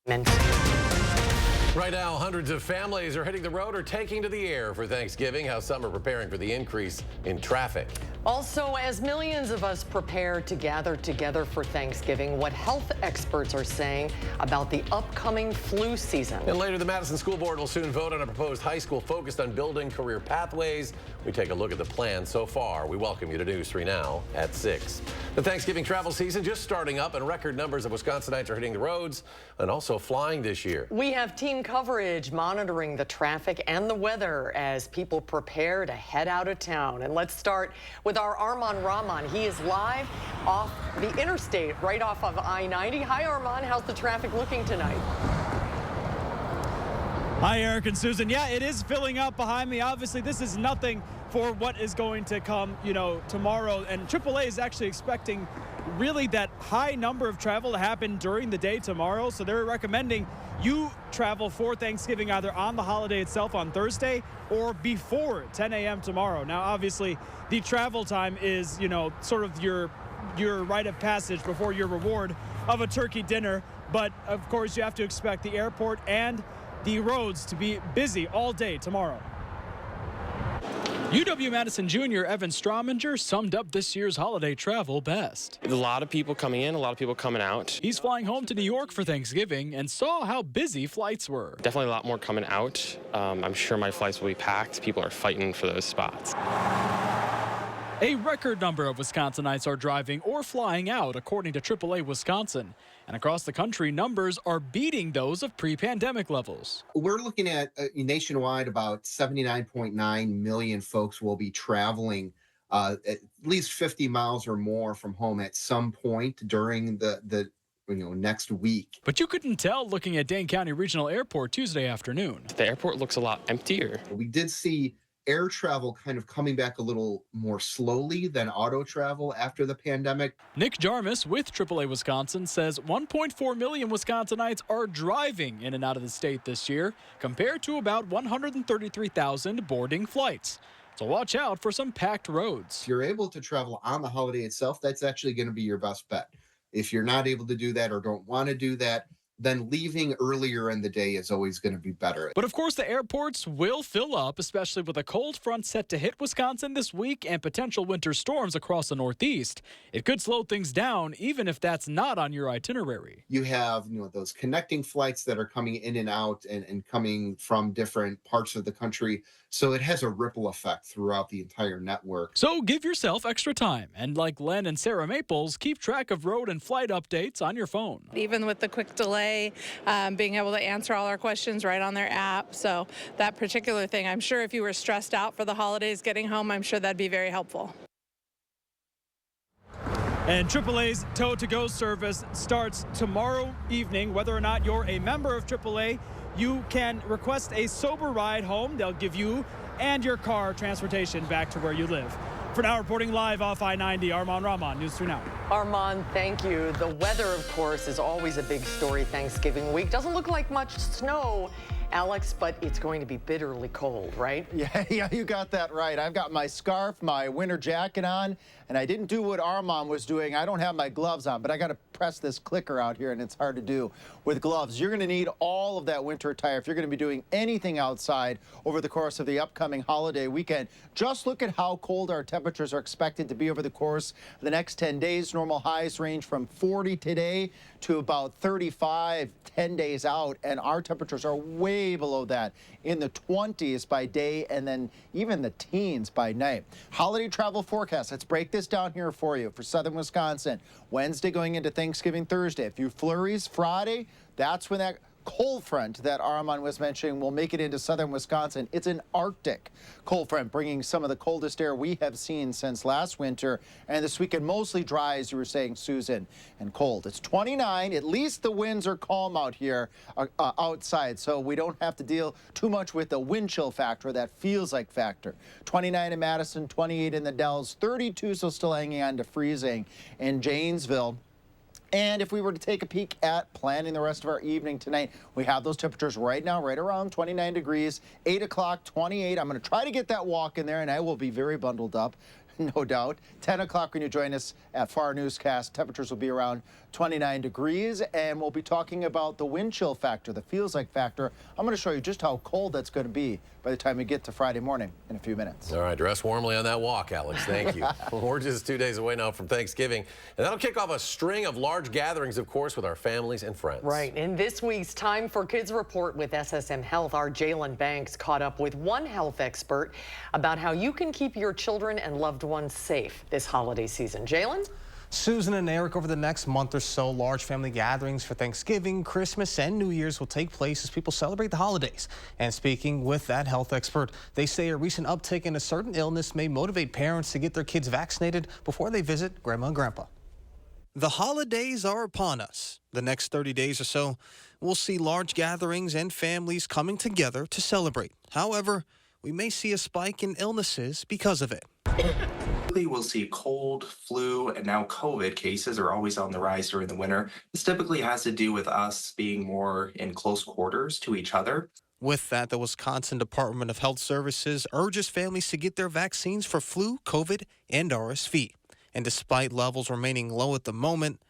Right now, hundreds of families are hitting the road or taking to the air for Thanksgiving. How some are preparing for the increase in traffic. Also, as millions of us prepare to gather together for Thanksgiving, what health experts are saying about the upcoming flu season. And later, the Madison School Board will soon vote on a proposed high school focused on building career pathways. We take a look at the plan so far. We welcome you to News 3 Now at 6. The Thanksgiving travel season just starting up, and record numbers of Wisconsinites are hitting the roads and also flying this year. We have team coverage monitoring the traffic and the weather as people prepare to head out of town. And let's start with our Armand Rahman. He is live off the interstate right off of I-90. Hi, Armand. How's the traffic looking tonight? Hi, Eric and Susan. Yeah, it is filling up behind me. Obviously, this is nothing for what is going to come, tomorrow. And AAA is actually expecting really that high number of travel to happen during the day tomorrow. So they're recommending you travel for Thanksgiving either on the holiday itself on Thursday or before 10 a.m. tomorrow. Now, obviously, the travel time is, sort of your rite of passage before your reward of a turkey dinner. But, of course, you have to expect the airport and the roads to be busy all day tomorrow. UW-Madison Jr. Evan Strominger summed up this year's holiday travel best. A lot of people coming in, a lot of people coming out. He's flying home to New York for Thanksgiving and saw how busy flights were. Definitely a lot more coming out. I'm sure my flights will be packed. People are fighting for those spots. A record number of Wisconsinites are driving or flying out, according to AAA Wisconsin. And across the country, numbers are beating those of pre-pandemic levels. We're looking at nationwide about 79.9 million folks will be traveling at least 50 miles or more from home at some point during the next week. But you couldn't tell looking at Dane County Regional Airport Tuesday afternoon. The airport looks a lot emptier. We did see air travel kind of coming back a little more slowly than auto travel after the pandemic. Nick Jarmus with AAA Wisconsin says 1.4 million Wisconsinites are driving in and out of the state this year, compared to about 133,000 boarding flights. So watch out for some packed roads. If you're able to travel on the holiday itself, that's actually going to be your best bet. If you're not able to do that or don't want to do that, then leaving earlier in the day is always going to be better. But of course, the airports will fill up, especially with a cold front set to hit Wisconsin this week and potential winter storms across the Northeast. It could slow things down, even if that's not on your itinerary. You have, those connecting flights that are coming in and out and coming from different parts of the country. So it has a ripple effect throughout the entire network. So give yourself extra time. And like Len and Sarah Maples, keep track of road and flight updates on your phone. Even with the quick delay, being able to answer all our questions right on their app. So that particular thing, I'm sure if you were stressed out for the holidays getting home, I'm sure that'd be very helpful. And AAA's Tow-to-Go service starts tomorrow evening. Whether or not you're a member of AAA, you can request a sober ride home. They'll give you and your car transportation back to where you live. For now, reporting live off I-90, Armand Rahman, News 3 Now. Armand, thank you. The weather, of course, is always a big story Thanksgiving week. Doesn't look like much snow, Alex, but it's going to be bitterly cold, right? Yeah, you got that right. I've got my scarf, my winter jacket on, and I didn't do what Armand was doing. I don't have my gloves on, but I got to press this clicker out here, and it's hard to do with gloves. You're going to need all of that winter attire if you're going to be doing anything outside over the course of the upcoming holiday weekend. Just look at how cold our temperatures are expected to be over the course of the next 10 days. Normal highs range from 40 today to about 35 10 days out, and our temperatures are way below that, in the 20s by day and then even the teens by night. Holiday travel forecast. Let's break this down here for you for southern Wisconsin. Wednesday going into Thanksgiving Thursday. A few flurries Friday. That's when that cold front that Armand was mentioning will make it into southern Wisconsin. It's an Arctic cold front, bringing some of the coldest air we have seen since last winter. And this weekend mostly dry, as you were saying, Susan, and cold. It's 29. At least the winds are calm out here outside, so we don't have to deal too much with the wind chill factor, that feels like factor. 29 in Madison, 28 in the Dells, 32, so still hanging on to freezing in Janesville. And if we were to take a peek at planning the rest of our evening tonight, we have those temperatures right now, right around 29 degrees, 8 o'clock, 28. I'm going to try to get that walk in there, and I will be very bundled up. no doubt. 10 o'clock when you join us at Far Newscast, temperatures will be around 29 degrees, and we'll be talking about the wind chill factor, the feels like factor. I'm going to show you just how cold that's going to be by the time we get to Friday morning in a few minutes. All right, dress warmly on that walk, Alex. Thank you. We're just 2 days away now from Thanksgiving, and that'll kick off a string of large gatherings, of course, with our families and friends. Right. In this week's Time for Kids report with SSM Health, our Jalen Banks caught up with one health expert about how you can keep your children and loved ones safe this holiday season. Jalen? Susan and Eric, over the next month or so, large family gatherings for Thanksgiving, Christmas, and New Year's will take place as people celebrate the holidays. And speaking with that health expert, they say a recent uptick in a certain illness may motivate parents to get their kids vaccinated before they visit Grandma and Grandpa. The holidays are upon us. The next 30 days or so, we'll see large gatherings and families coming together to celebrate. However, we may see a spike in illnesses because of it. We'll see cold, flu, and now COVID cases are always on the rise during the winter. This typically has to do with us being more in close quarters to each other. With that, the Wisconsin Department of Health Services urges families to get their vaccines for flu, COVID, and RSV. And despite levels remaining low at the moment,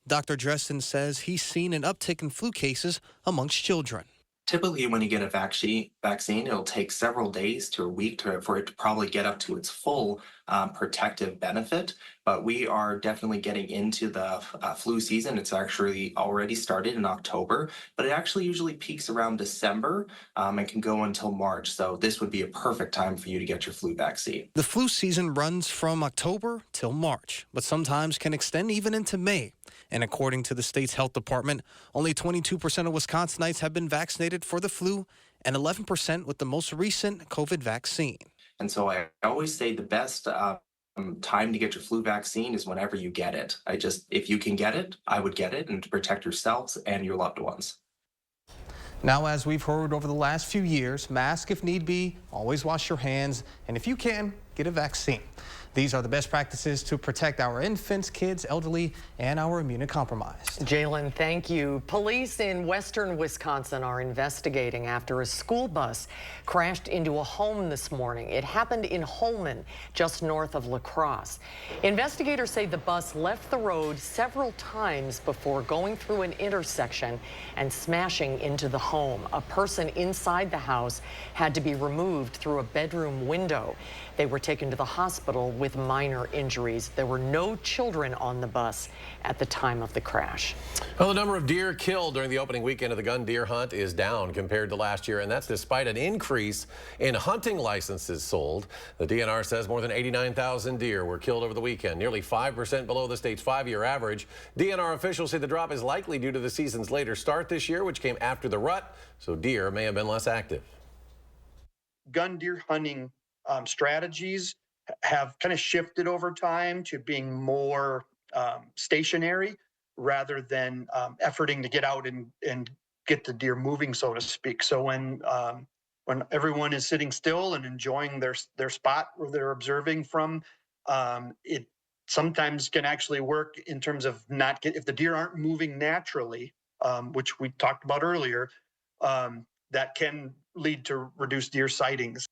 Dr. Dresden says he's seen an uptick in flu cases amongst children. Typically, when you get a vaccine, it'll take several days to a week for it to probably get up to its full protective benefit. But we are definitely getting into the flu season. It's actually already started in October, but it actually usually peaks around December and can go until March. So this would be a perfect time for you to get your flu vaccine. The flu season runs from October till March, but sometimes can extend even into May. And according to the state's health department, only 22% of Wisconsinites have been vaccinated for the flu and 11% with the most recent COVID vaccine. And so I always say the best time to get your flu vaccine is whenever you get it. If you can get it, I would get it, and to protect yourselves and your loved ones. Now, as we've heard over the last few years, mask if need be, always wash your hands, and if you can, get a vaccine. These are the best practices to protect our infants, kids, elderly, and our immunocompromised. Jalen, thank you. Police in western Wisconsin are investigating after a school bus crashed into a home this morning. It happened in Holman, just north of La Crosse. Investigators say the bus left the road several times before going through an intersection and smashing into the home. A person inside the house had to be removed through a bedroom window. They were taken to the hospital with minor injuries. There were no children on the bus at the time of the crash. Well, the number of deer killed during the opening weekend of the gun deer hunt is down compared to last year, and that's despite an increase in hunting licenses sold. The DNR says more than 89,000 deer were killed over the weekend, nearly 5% below the state's 5-year average. DNR officials say the drop is likely due to the season's later start this year, which came after the rut, so deer may have been less active. Gun deer hunting strategies have kind of shifted over time to being more stationary rather than efforting to get out and get the deer moving, so to speak. So when everyone is sitting still and enjoying their spot where they're observing from, it sometimes can actually work in terms of if the deer aren't moving naturally, which we talked about earlier, that can lead to reduced deer sightings.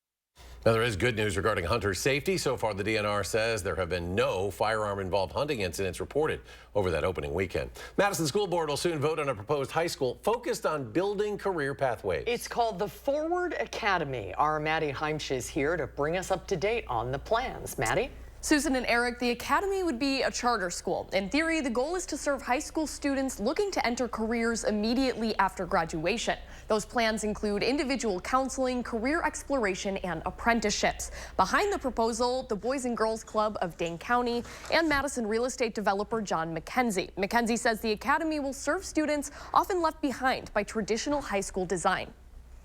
Now, there is good news regarding hunter safety. So far, the DNR says there have been no firearm-involved hunting incidents reported over that opening weekend. Madison School Board will soon vote on a proposed high school focused on building career pathways. It's called the Forward Academy. Our Maddie Heimsch is here to bring us up to date on the plans. Maddie? Susan and Eric, the academy would be a charter school. In theory, the goal is to serve high school students looking to enter careers immediately after graduation. Those plans include individual counseling, career exploration, and apprenticeships. Behind the proposal, the Boys and Girls Club of Dane County and Madison real estate developer John McKenzie. McKenzie says the academy will serve students often left behind by traditional high school design.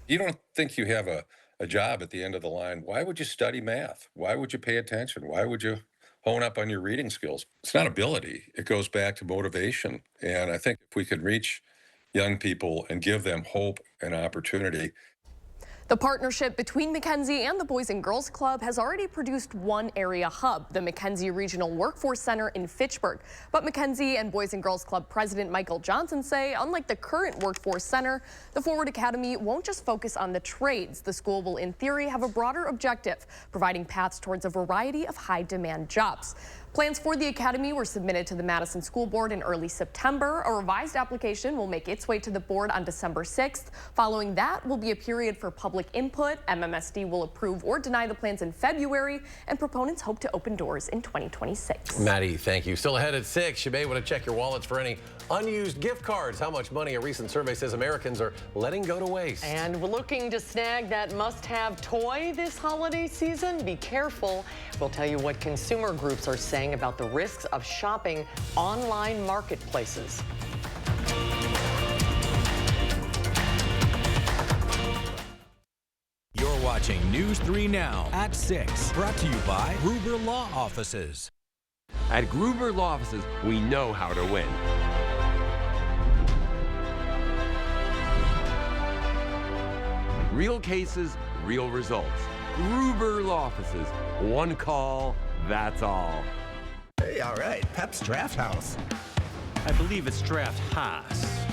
You don't think you have a job at the end of the line. Why would you study math? Why would you pay attention? Why would you hone up on your reading skills? It's not ability. It goes back to motivation. And I think if we could reach young people and give them hope and opportunity. The partnership between McKenzie and the Boys and Girls Club has already produced one area hub, the McKenzie Regional Workforce Center in Fitchburg. But McKenzie and Boys and Girls Club President Michael Johnson say, unlike the current Workforce Center, the Forward Academy won't just focus on the trades. The school will, in theory, have a broader objective, providing paths towards a variety of high-demand jobs. Plans for the academy were submitted to the Madison School Board in early September. A revised application will make its way to the board on December 6th. Following that will be a period for public input. MMSD will approve or deny the plans in February, and proponents hope to open doors in 2026. Maddie, thank you. Still ahead at 6. You may want to check your wallets for any unused gift cards. How much money a recent survey says Americans are letting go to waste. And we're looking to snag that must-have toy this holiday season. Be careful. We'll tell you what consumer groups are saying about the risks of shopping online marketplaces. You're watching News 3 Now at 6, brought to you by Gruber Law Offices. At Gruber Law Offices, we know how to win. Real cases, real results. Gruber Law Offices. One call, that's all. Hey, all right. Pep's Draft House. I believe it's Draft Haas.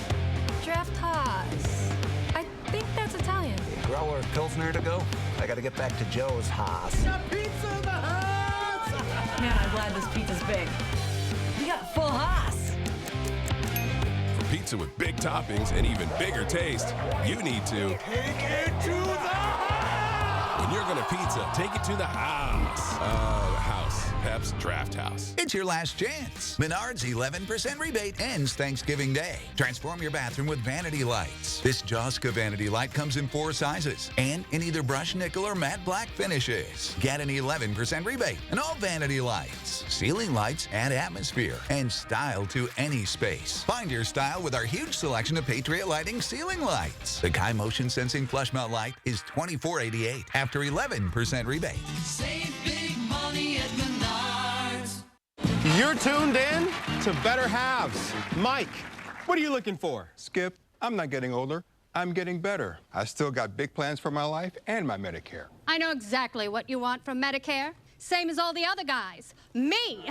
Draft Haas. I think that's Italian. Growler Pilsner to go? I gotta get back to Joe's Haas. Got pizza in the house! Man, I'm glad this pizza's big. We got full Haas. For pizza with big toppings and even bigger taste, you need to take it to the house. When you're gonna pizza, take it to the house. House. Pep's Draft House. It's your last chance. Menards 11% rebate ends Thanksgiving Day. Transform your bathroom with vanity lights. This Josca vanity light comes in 4 sizes and in either brushed nickel or matte black finishes. Get an 11% rebate on all vanity lights. Ceiling lights add atmosphere and style to any space. Find your style with our huge selection of Patriot Lighting ceiling lights. The Kai Motion Sensing Flush Mount Light is $24.88 after 11% rebate. Save big money at Menards. You're tuned in to Better Halves. Mike, what are you looking for? Skip, I'm not getting older. I'm getting better. I still got big plans for my life and my Medicare. I know exactly what you want from Medicare. Same as all the other guys. Me!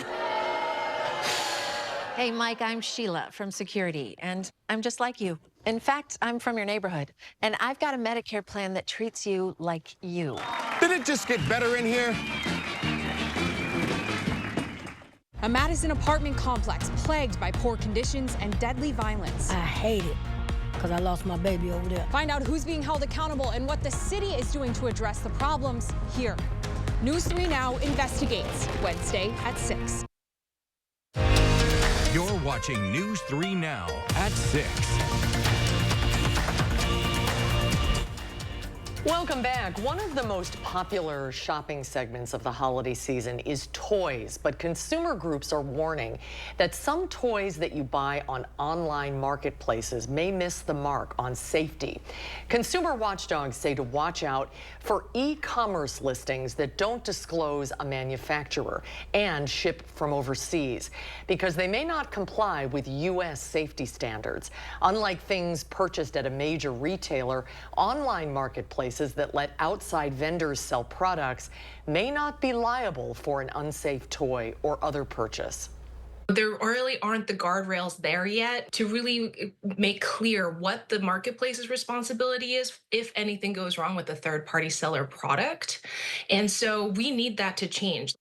Hey, Mike, I'm Sheila from Security, and I'm just like you. In fact, I'm from your neighborhood, and I've got a Medicare plan that treats you like you. Did it just get better in here? A Madison apartment complex plagued by poor conditions and deadly violence. I hate it because I lost my baby over there. Find out who's being held accountable and what the city is doing to address the problems here. News 3 Now investigates Wednesday at 6. You're watching News 3 Now at 6. Welcome back. One of the most popular shopping segments of the holiday season is toys, but consumer groups are warning that some toys that you buy on online marketplaces may miss the mark on safety. Consumer watchdogs say to watch out for e-commerce listings that don't disclose a manufacturer and ship from overseas because they may not comply with U.S. safety standards. Unlike things purchased at a major retailer, online marketplaces that let outside vendors sell products may not be liable for an unsafe toy or other purchase. There really aren't the guardrails there yet to really make clear what the marketplace's responsibility is if anything goes wrong with a third-party seller product. And so we need that to change.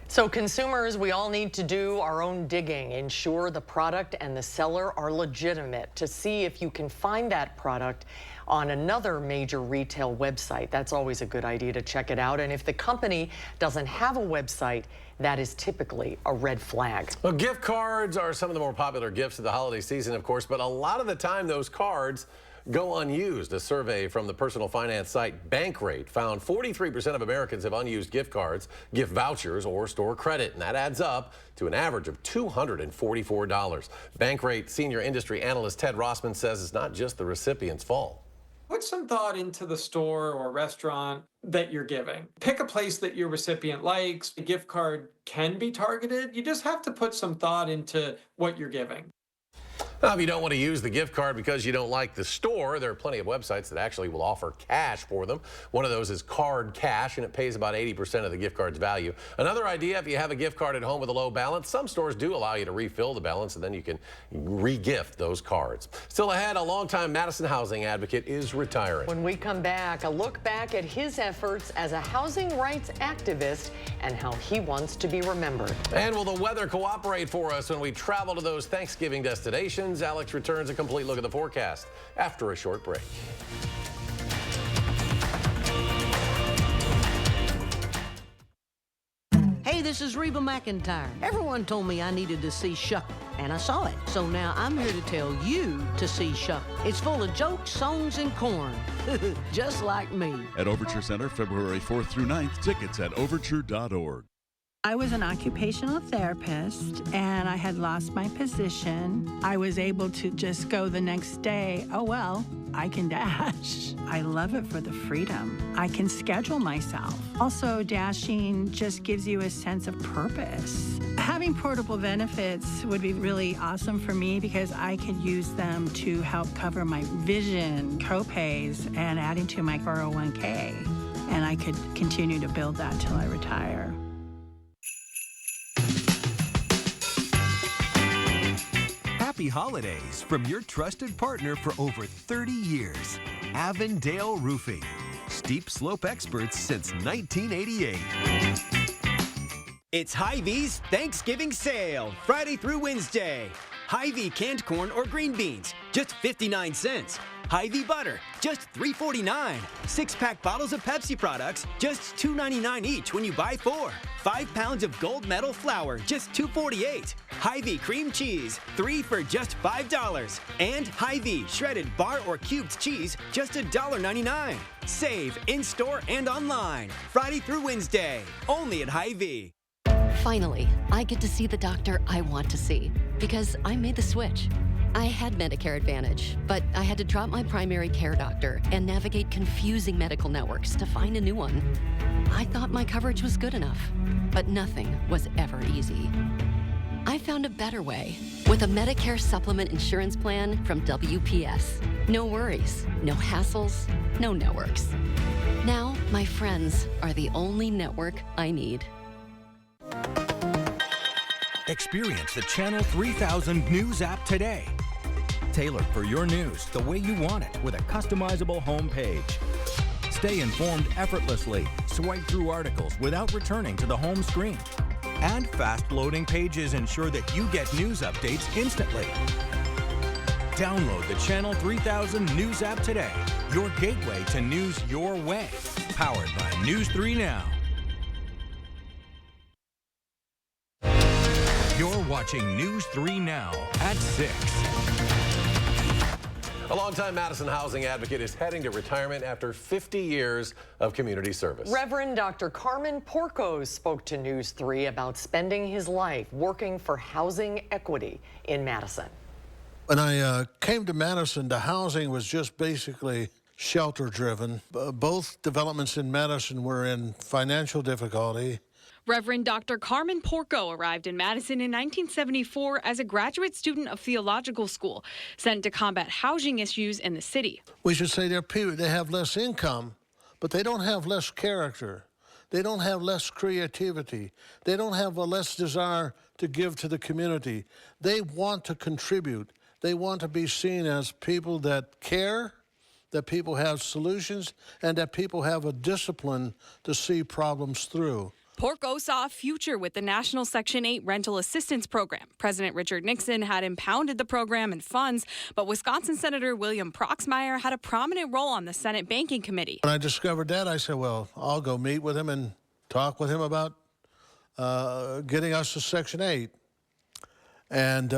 So consumers, we all need to do our own digging, ensure the product and the seller are legitimate to see if you can find that product on another major retail website. That's always a good idea to check it out. And if the company doesn't have a website, that is typically a red flag. Well, gift cards are some of the more popular gifts of the holiday season, of course, but a lot of the time those cards go unused. A survey from the personal finance site Bankrate found 43% of Americans have unused gift cards, gift vouchers, or store credit, and that adds up to an average of $244. Bankrate senior industry analyst Ted Rossman says it's not just the recipient's fault. Put some thought into the store or restaurant that you're giving. Pick a place that your recipient likes. A gift card can be targeted. You just have to put some thought into what you're giving. Now, if you don't want to use the gift card because you don't like the store, there are plenty of websites that actually will offer cash for them. One of those is Card Cash, and it pays about 80% of the gift card's value. Another idea, if you have a gift card at home with a low balance, some stores do allow you to refill the balance, and then you can re-gift those cards. Still ahead, a longtime Madison housing advocate is retiring. When we come back, a look back at his efforts as a housing rights activist and how he wants to be remembered. And will the weather cooperate for us when we travel to those Thanksgiving destinations? Alex returns a complete look at the forecast after a short break. Hey, this is Reba McEntire. Everyone told me I needed to see Shuck, and I saw it. So now I'm here to tell you to see Shuck. It's full of jokes, songs, and corn. Just like me. At Overture Center, February 4th through 9th. Tickets at overture.org. I was an occupational therapist and I had lost my position. I was able to just go the next day, oh well, I can dash. I love it for the freedom. I can schedule myself. Also, dashing just gives you a sense of purpose. Having portable benefits would be really awesome for me because I could use them to help cover my vision, copays, and adding to my 401k. And I could continue to build that till I retire. Happy holidays from your trusted partner for over 30 years, Avondale Roofing. Steep slope experts since 1988. It's Hy-Vee's Thanksgiving sale, Friday through Wednesday. Hy-Vee canned corn or green beans, just 59 cents. Hy-Vee butter, just $3.49. 6-pack bottles of Pepsi products, just $2.99 each when you buy 4. 5 pounds of gold medal flour, just $2.48. Hy-Vee cream cheese, 3 for just $5. And Hy-Vee shredded bar or cubed cheese, just $1.99. Save in-store and online, Friday through Wednesday, only at Hy-Vee. Finally, I get to see the doctor I want to see because I made the switch. I had Medicare Advantage, but I had to drop my primary care doctor and navigate confusing medical networks to find a new one. I thought my coverage was good enough, but nothing was ever easy. I found a better way with a Medicare supplement insurance plan from WPS. No worries, no hassles, no networks. Now, my friends are the only network I need. Experience the Channel 3000 News app today. Tailored for your news the way you want it with a customizable home page. Stay informed effortlessly. Swipe through articles without returning to the home screen. And fast-loading pages ensure that you get news updates instantly. Download the Channel 3000 News app today. Your gateway to news your way. Powered by News 3 Now. You're watching News 3 Now at 6. A longtime Madison housing advocate is heading to retirement after 50 years of community service. Reverend Dr. Carmen Porcos spoke to News 3 about spending his life working for housing equity in Madison. When I came to Madison, the housing was just basically shelter-driven. Both developments in Madison were in financial difficulty. Reverend Dr. Carmen Porco arrived in Madison in 1974 as a graduate student of theological school, sent to combat housing issues in the city. We should say they have less income, but they don't have less character. They don't have less creativity. They don't have a less desire to give to the community. They want to contribute. They want to be seen as people that care, that people have solutions, and that people have a discipline to see problems through. Porco saw a future with the National Section 8 Rental Assistance Program. President Richard Nixon had impounded the program and funds, but Wisconsin Senator William Proxmire had a prominent role on the Senate Banking Committee. When I discovered that, I said, well, I'll go meet with him and talk with him about getting us to Section 8. And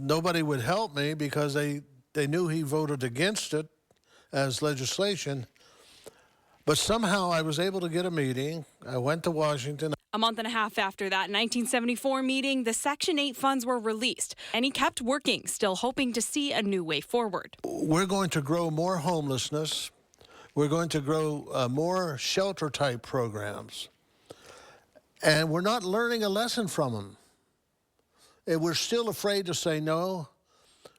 nobody would help me because they knew he voted against it as legislation. But somehow I was able to get a meeting. I went to Washington. A month and a half after that 1974 meeting, the Section 8 funds were released, and he kept working, still hoping to see a new way forward. We're going to grow more homelessness. We're going to grow more shelter-type programs. And we're not learning a lesson from them. And we're still afraid to say no.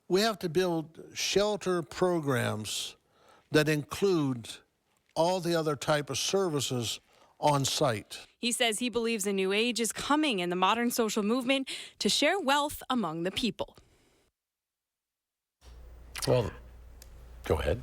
We have to build shelter programs that include all the other type of services on site. He says he believes a new age is coming in the modern social movement to share wealth among the people. Well, go ahead.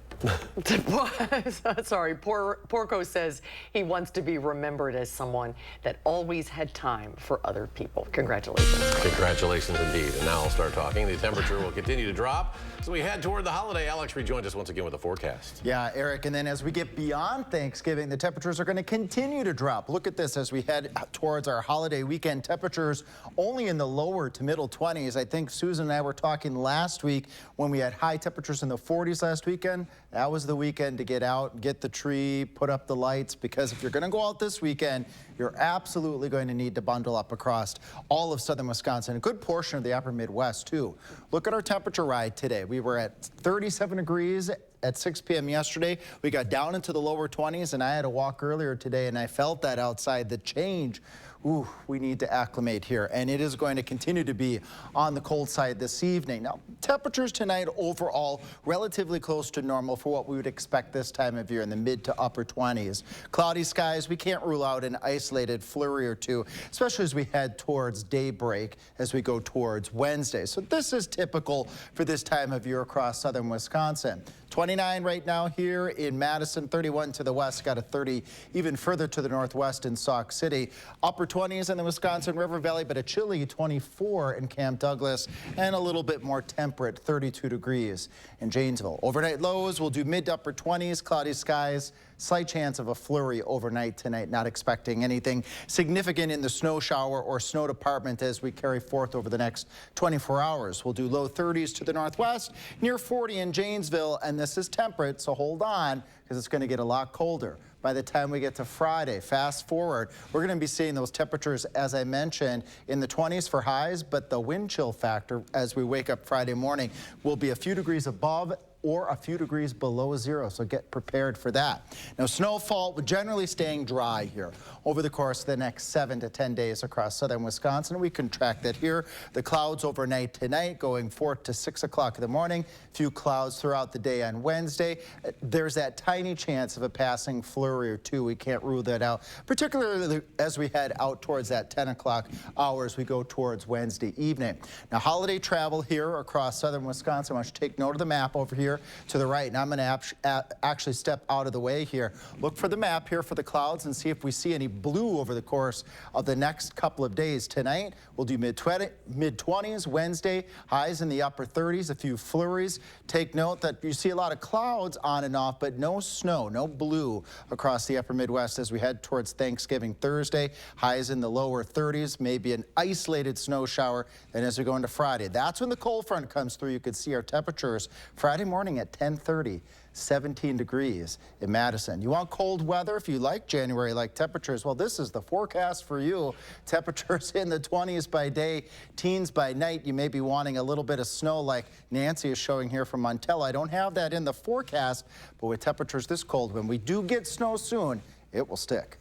Sorry, Porco says he wants to be remembered as someone that always had time for other people. Congratulations. Congratulations indeed. And now I'll start talking. The temperature will continue to drop as we head toward the holiday. Alex rejoins us once again with the forecast. Yeah, Eric, and then as we get beyond Thanksgiving, the temperatures are going to continue to drop. Look at this as we head towards our holiday weekend. Temperatures only in the lower to middle 20s. I think Susan and I were talking last week when we had high temperatures in the 40s last weekend. That was the weekend to get out, get the tree, put up the lights, because if you're going to go out this weekend, you're absolutely going to need to bundle up across all of southern Wisconsin, a good portion of the upper Midwest too. Look at our temperature ride today. We were at 37 degrees at 6 p.m. yesterday. We got down into the lower 20s, and I had to walk earlier today, and I felt that outside. The change, ooh, we need to acclimate here, and it is going to continue to be on the cold side this evening. Now, temperatures tonight overall relatively close to normal for what we would expect this time of year, in the mid to upper 20s. Cloudy skies, we can't rule out an isolated flurry or two, especially as we head towards daybreak as we go towards Wednesday. So this is typical for this time of year across southern Wisconsin. 29 right now here in Madison, 31 to the west, got a 30 even further to the northwest in Sauk City. Upper 20s in the Wisconsin River Valley, but a chilly 24 in Camp Douglas, and a little bit more temperate, 32 degrees in Janesville. Overnight lows will do mid to upper 20s, cloudy skies. Slight chance of a flurry overnight tonight. Not expecting anything significant in the snow shower or snow department as we carry forth over the next 24 hours. We'll do low 30s to the northwest, near 40 in Janesville, and this is temperate, so hold on because it's going to get a lot colder. By the time we get to Friday, fast forward, we're going to be seeing those temperatures, as I mentioned, in the 20s for highs, but the wind chill factor as we wake up Friday morning will be a few degrees above or a few degrees below zero, so get prepared for that. Now, snowfall generally staying dry here over the course of the next 7 to 10 days across southern Wisconsin. We can track that here. The clouds overnight tonight going 4 to 6 o'clock in the morning. Few clouds throughout the day on Wednesday. There's that tiny chance of a passing flurry or two. We can't rule that out, particularly as we head out towards that 10 o'clock hour as we go towards Wednesday evening. Now, holiday travel here across southern Wisconsin. I want you to take note of the map over here to the right, and I'm going to actually step out of the way here. Look for the map here for the clouds and see if we see any blue over the course of the next couple of days. Tonight, we'll do mid-20s. Wednesday, highs in the upper 30s, a few flurries. Take note that you see a lot of clouds on and off, but no snow, no blue across the upper Midwest as we head towards Thanksgiving Thursday. Highs in the lower 30s, maybe an isolated snow shower. Then as we go into Friday, that's when the cold front comes through. You can see our temperatures Friday morning at 10:30. 17 degrees in Madison. You want cold weather if you like January-like temperatures? Well, this is the forecast for you. Temperatures in the 20s by day, teens by night. You may be wanting a little bit of snow like Nancy is showing here from Montella. I don't have that in the forecast, but with temperatures this cold, when we do get snow soon, it will stick.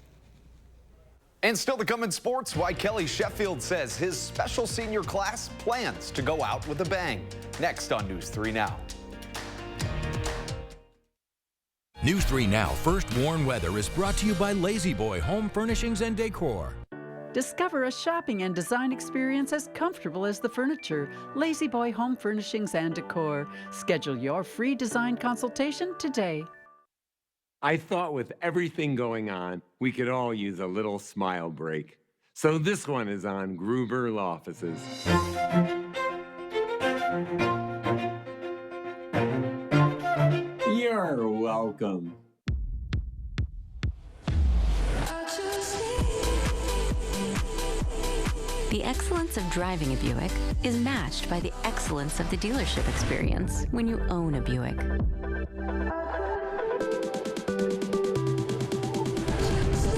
And still to come in sports, why Kelly Sheffield says his special senior class plans to go out with a bang. Next on News 3 Now. News 3 Now First Warn Weather is brought to you by Lazy Boy Home Furnishings and Decor. Discover a shopping and design experience as comfortable as the furniture. Lazy Boy Home Furnishings and Decor. Schedule your free design consultation today. I thought with everything going on, we could all use a little smile break. So this one is on Gruber Law Offices. You're welcome. The excellence of driving a Buick is matched by the excellence of the dealership experience when you own a Buick.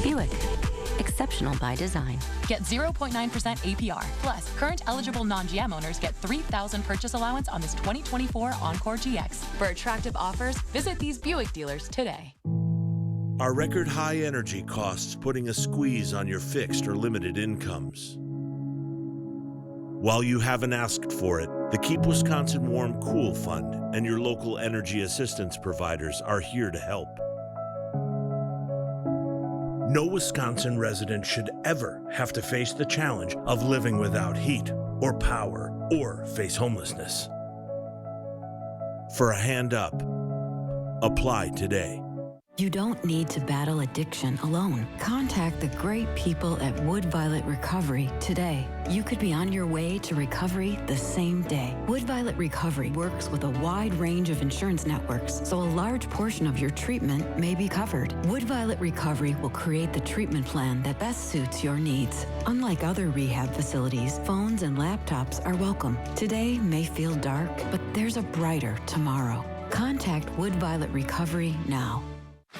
Buick. Exceptional by design. Get 0.9% APR. Plus, current eligible non-GM owners get $3,000 purchase allowance on this 2024 Encore GX. For attractive offers, visit these Buick dealers today. Are record high energy costs putting a squeeze on your fixed or limited incomes? While you haven't asked for it, The Keep Wisconsin Warm Cool Fund and your local energy assistance providers are here to help. No Wisconsin resident should ever have to face the challenge of living without heat or power or face homelessness. For a hand up, apply today. You don't need to battle addiction alone. Contact the great people at Wood Violet Recovery today. You could be on your way to recovery the same day. Wood Violet Recovery works with a wide range of insurance networks, so a large portion of your treatment may be covered. Wood Violet Recovery will create the treatment plan that best suits your needs. Unlike other rehab facilities, phones and laptops are welcome. Today may feel dark, but there's a brighter tomorrow. Contact Wood Violet Recovery now.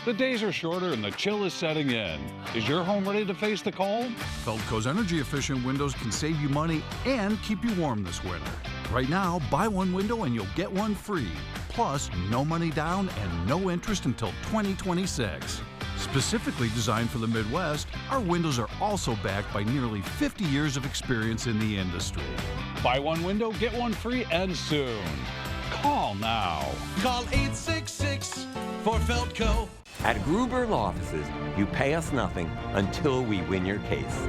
The days are shorter and the chill is setting in. Is your home ready to face the cold? Feldco's energy-efficient windows can save you money and keep you warm this winter. Right now, buy one window and you'll get one free. Plus, no money down and no interest until 2026. Specifically designed for the Midwest, our windows are also backed by nearly 50 years of experience in the industry. Buy one window, get one free, and soon. Call now. Call 866 for Feldco. At Gruber Law Offices, you pay us nothing until we win your case.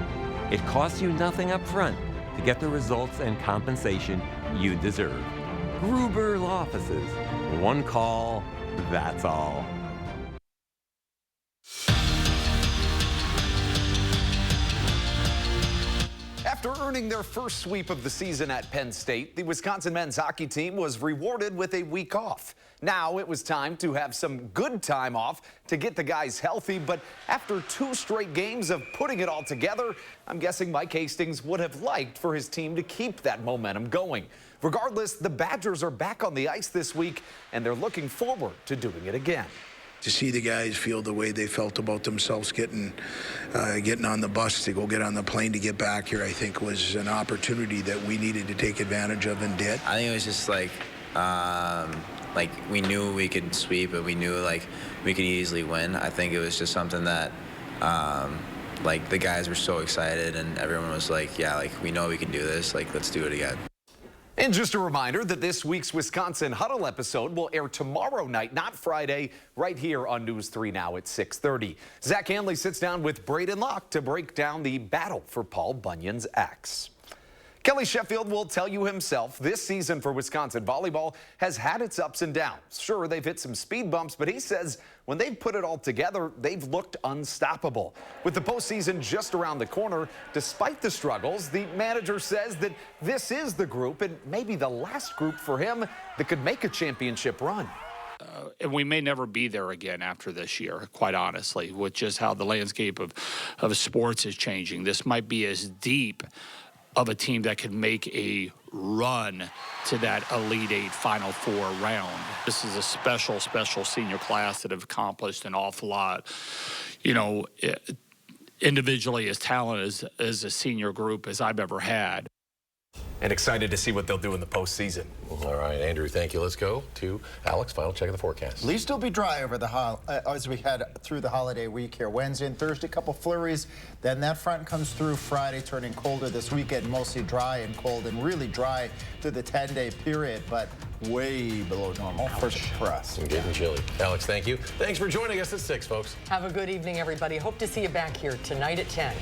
It costs you nothing up front to get the results and compensation you deserve. Gruber Law Offices. One call, that's all. After earning their first sweep of the season at Penn State, the Wisconsin men's hockey team was rewarded with a week off. Now it was time to have some good time off to get the guys healthy, but after 2 straight games of putting it all together, I'm guessing Mike Hastings would have liked for his team to keep that momentum going. Regardless, the Badgers are back on the ice this week, and they're looking forward to doing it again. To see the guys feel the way they felt about themselves getting on the bus to go get on the plane to get back here, I think was an opportunity that we needed to take advantage of and did. I think it was just like we knew we could sweep, but we knew like we could easily win. I think it was just something that like the guys were so excited and everyone was like, yeah, like we know we can do this, like let's do it again. And just a reminder that this week's Wisconsin Huddle episode will air tomorrow night, not Friday, right here on News 3 Now at 6:30. Zach Hanley sits down with Braden Locke to break down the battle for Paul Bunyan's ex. Kelly Sheffield will tell you himself this season for Wisconsin volleyball has had its ups and downs. Sure, they've hit some speed bumps, but he says when they've put it all together, they've looked unstoppable. With the postseason just around the corner, despite the struggles, the manager says that this is the group and maybe the last group for him that could make a championship run. And we may never be there again after this year, quite honestly, with just how the landscape of sports is changing. This might be as deep of a team that could make a run to that Elite Eight Final Four round. This is a special, special senior class that have accomplished an awful lot. You know, individually as talented as a senior group as I've ever had. And excited to see what they'll do in the postseason. All right, Andrew, thank you. Let's go to Alex. Final check of the forecast. At least it'll be dry over the as we head through the holiday week here. Wednesday and Thursday, a couple flurries. Then that front comes through Friday, turning colder this weekend. Mostly dry and cold, and really dry through the 10-day period, but way below normal for us. I'm getting chilly. Alex, thank you. Thanks for joining us at 6, folks. Have a good evening, everybody. Hope to see you back here tonight at 10.